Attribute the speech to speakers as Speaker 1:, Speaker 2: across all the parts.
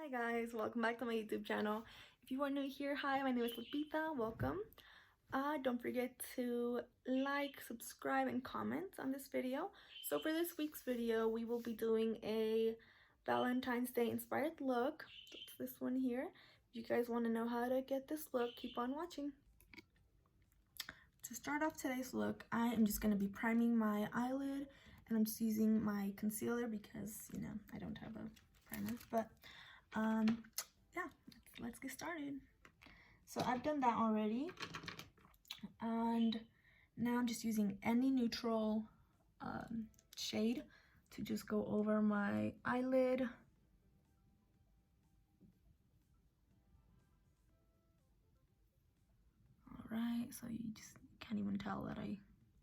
Speaker 1: Hi guys, welcome back to my YouTube channel. If you are new here, hi, my name is Lupita, welcome. Don't forget to like, subscribe, and comment on this video. So for this week's video, we will be doing a Valentine's Day inspired look. That's this one here. If you guys want to know how to get this look, keep on watching. To start off today's look, I am just going to be priming my eyelid, and I'm just using my concealer because, you know, I don't have a primer, but yeah, let's get started. So I've done that already, and now I'm just using any neutral shade to just go over my eyelid. All right, so you just can't even tell that I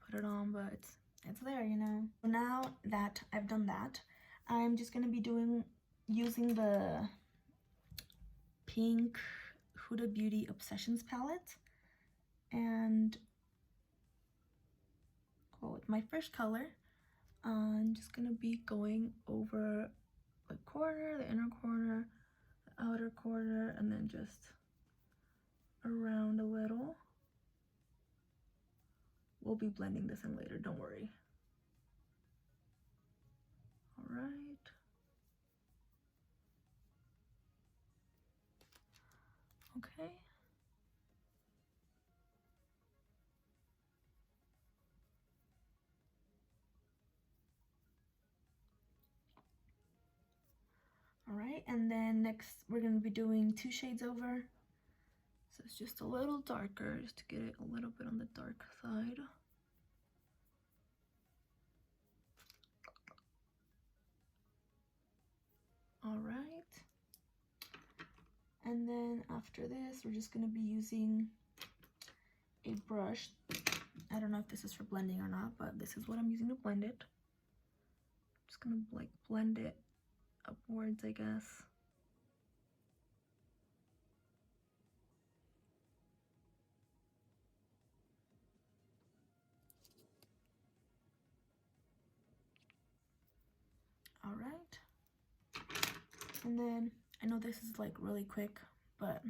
Speaker 1: put it on, but it's there, you know. So now that I've done that, I'm just gonna be using the pink Huda Beauty Obsessions palette, and go with my first color. I'm just gonna be going over the corner, the inner corner, the outer corner, and then just around a little. We'll be blending this in later, don't worry. All right. Okay. All right, and then next we're gonna be doing 2 shades over. So it's just a little darker, just to get it a little bit on the dark side. All right. And then after this, we're just gonna be using a brush. I don't know if this is for blending or not, but this is what I'm using to blend it. I'm just gonna like blend it upwards, I guess. All right. And then I know this is like really quick, but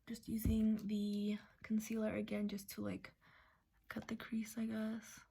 Speaker 1: just using the concealer again just to like cut the crease, I guess.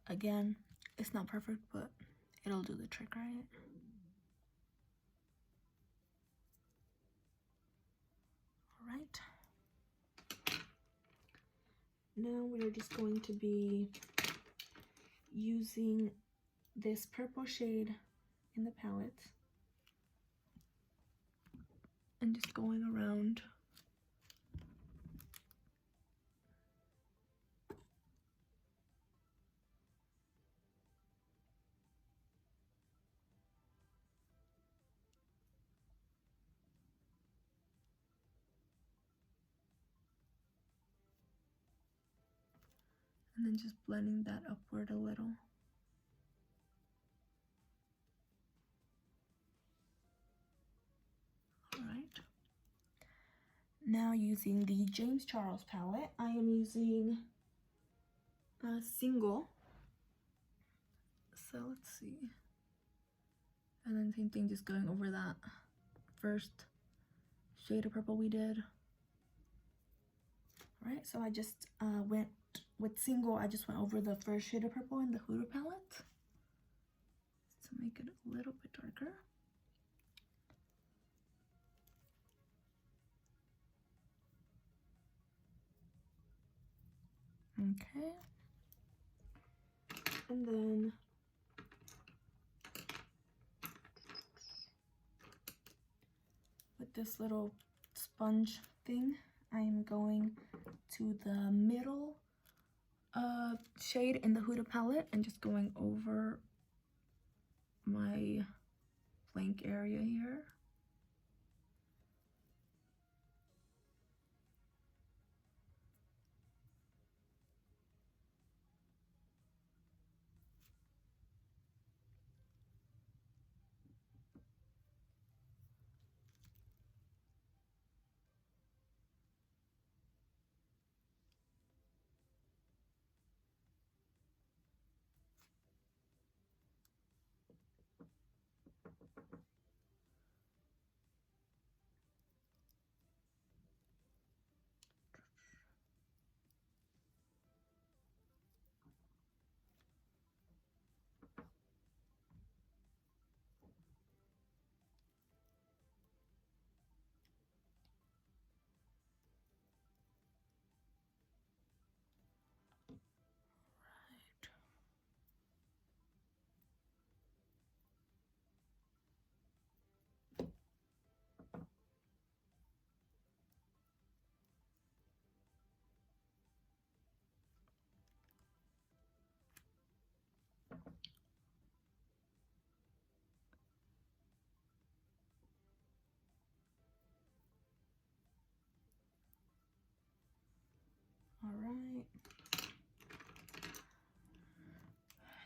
Speaker 1: Again, it's not perfect, but it'll do the trick, right? All right. Now we're just going to be using this purple shade in the palette and just going around. And then just blending that upward a little. All right. Now using the James Charles palette, I am using a single. So let's see. And then same thing, just going over that first shade of purple we did. All right, so I just went with single, I just went over the first shade of purple in the Huda palette to make it a little bit darker. Okay. And then with this little sponge thing, I am going to the middle shade in the Huda palette and just going over my blank area here.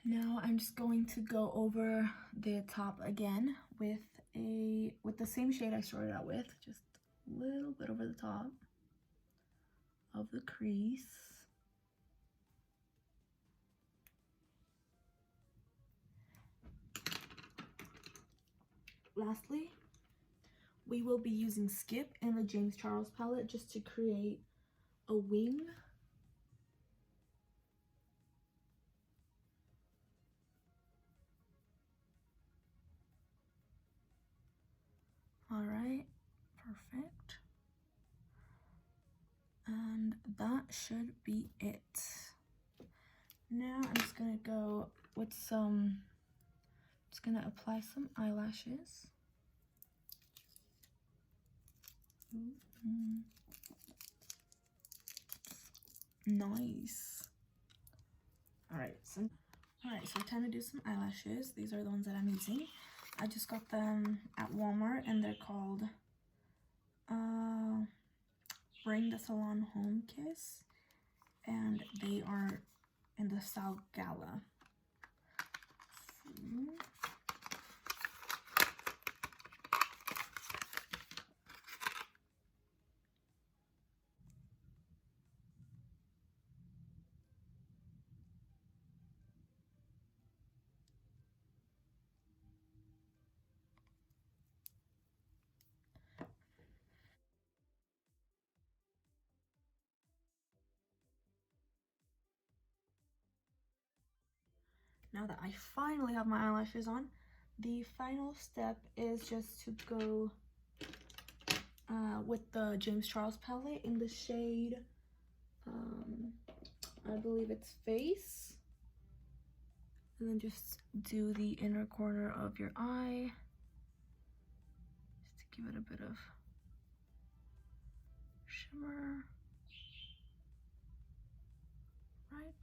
Speaker 1: Now I'm just going to go over the top again with the same shade I started out with, just a little bit over the top of the crease. Lastly, we will be using Skip and the James Charles palette just to create a wing. All right, perfect. And that should be it. Now I'm just gonna go with just gonna apply some eyelashes. Nice. All right, so time to do some eyelashes. These are the ones that I'm using. I just got them at Walmart, and they're called Bring the Salon Home Kiss, and they are in the style Gala. Now that I finally have my eyelashes on, the final step is just to go with the James Charles palette in the shade, I believe it's Face. And then just do the inner corner of your eye, just to give it a bit of shimmer. Right.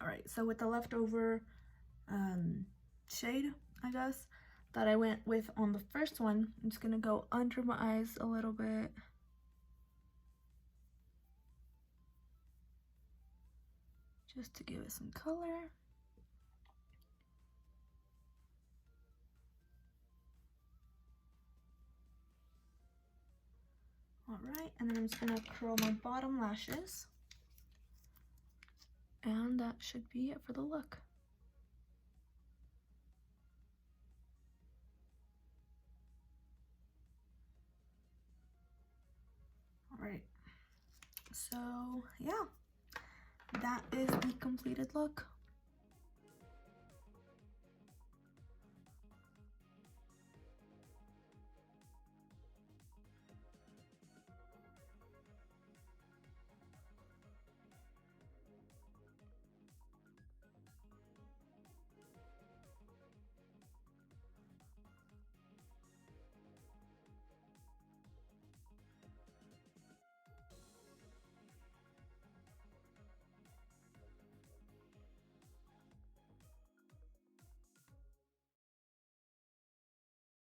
Speaker 1: All right, so with the leftover shade, I guess, that I went with on the first one, I'm just gonna go under my eyes a little bit. Just to give it some color. All right, and then I'm just gonna curl my bottom lashes. And that should be it for the look. All right, so yeah, that is the completed look.